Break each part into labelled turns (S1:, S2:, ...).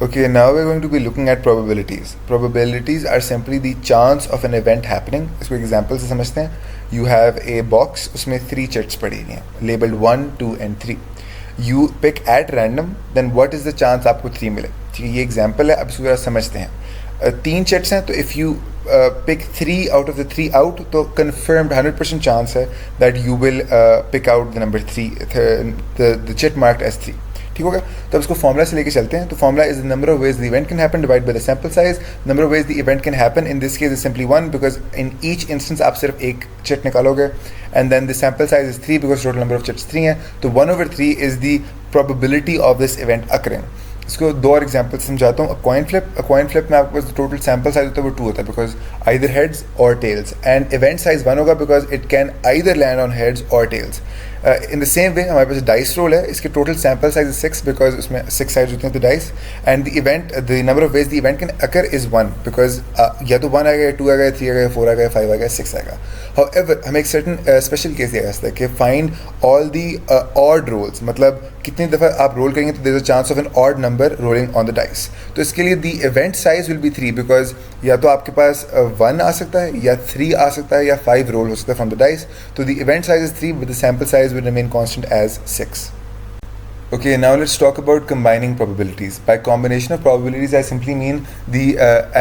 S1: Okay, now we're going to be looking at probabilities. Probabilities are simply the chance of an event happening. इसको example से समझते हैं. You have a box, उसमें 3 chits पड़ी हुई हैं, labeled 1, 2 and 3. You pick at random, then what is the chance आपको 3 मिले? ठीक है, ये example है. अब इसको जरा समझते हैं. 3 chits हैं, तो if you pick 3 out of the 3 out, तो confirmed 100% chance है that you will pick out the number 3, the chit marked as 3. ठीक होगा. तो अब इसको फॉर्मूला से लेके चलते हैं. तो formula is the number of ways the event can happen divide by the sample size. Number of ways the event can happen in this case is simply 1 because in each instance आप सिर्फ एक chit निकालोगे. And then the sample size is 3 because total number of chits 3 हैं. तो 1/3 is the probability of this event occurring. इसको 2 और example समझाता हूँ. कॉइन फ्लिप में आपके पास टोटल सैंपल साइज होता है वो 2 होता है because either heads or tails. And event size 1 होगा because it can either land on heads or tails. In the same way हमारे पास डाइस रोल है. इसके total sample size is 6 because उसमें 6 साइड्स होते हैं तो dice. And the number of ways the event can occur is 1 because या तो 1 आएगा, 2 आएगा, 3 आएगा, 4 आएगा, 5 आएगा, 6 आएगा. हाउएवर हमें एक सर्टन स्पेशल केस दिया जाता है कि find all the odd rolls. मतलब कितनी दफ़ा आप रोल करेंगे तो there is a chance of an odd number rolling on the dice. तो इसके लिए the event size will be 3 because या तो आपके पास 1 आ सकता है या 3 आ सकता है या 5 रोल हो सकता है फ्रॉम द डाइस. तो the event size is 3 with the sample size will remain constant as 6. Okay, now let's talk about combining probabilities. By combination of probabilities, I simply mean the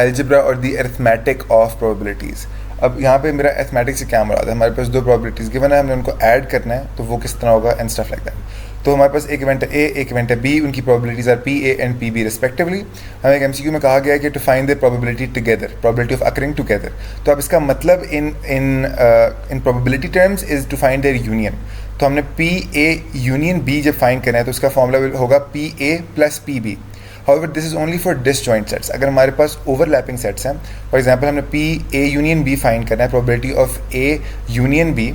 S1: algebra or the arithmetic of probabilities. अब यहाँ पे मेरा arithmetic से क्या मुराद है? हमारे पास 2 probabilities given है, हमने उनको add करना है, तो वो किस तरह होगा and stuff like that. तो हमारे पास एक इवेंट है A, एक इवेंट है B, उनकी probabilities are PA and PB respectively. हमें एक MCQ में कहा गया है कि to find the probability together, probability of occurring together. तो अब इसका मतलब in probability terms is to find their union. तो हमने PA यूनियन B जब फाइंड करना है तो उसका फॉर्मूला होगा PA plus PB. However, this is only for disjoint sets. अगर हमारे पास overlapping sets हैं, फॉर एग्जाम्पल हमने PA यूनियन B फाइंड करना है, probability of A union B,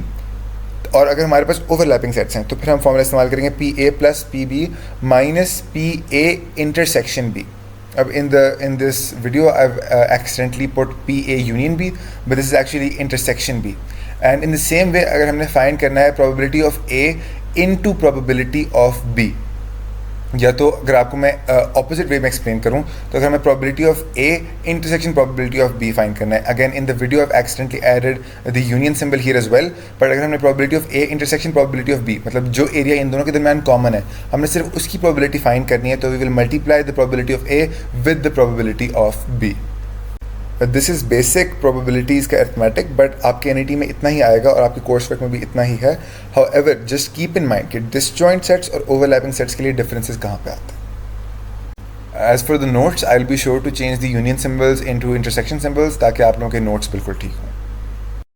S1: और अगर हमारे पास ओवरलैपिंग सेट्स हैं तो फिर हम फॉर्मूला इस्तेमाल करेंगे PA plus PB minus PA intersection B. अब in this video I've accidentally put PA union B, but this is actually intersection B. And in the same way अगर हमने फाइंड करना है probability of A into probability of B, या तो अगर आपको मैं ऑपोजिट वे में एक्सप्लेन करूं तो अगर हमें probability of A intersection probability of B find करना है, again in the video I've accidentally added the union symbol here as well, but अगर हमने probability of A intersection probability of B, मतलब जो एरिया इन दोनों के दरमियान common है, हमने सिर्फ उसकी probability फाइंड करनी है, तो we will multiply the probability of A with the probability of B. This is basic probabilities का अर्थमेटिक, बट आपके एनईटी में इतना ही आएगा और आपके कोर्स वर्क में भी इतना ही है. However just keep in mind कि डिसजॉइंट सेट्स और ओवरलैपिंग सेट्स के लिए डिफरेंसेस कहाँ पे आते हैं. As for the notes I will be sure to change the union symbols into intersection symbols ताकि आप लोगों के नोट्स बिल्कुल ठीक हों.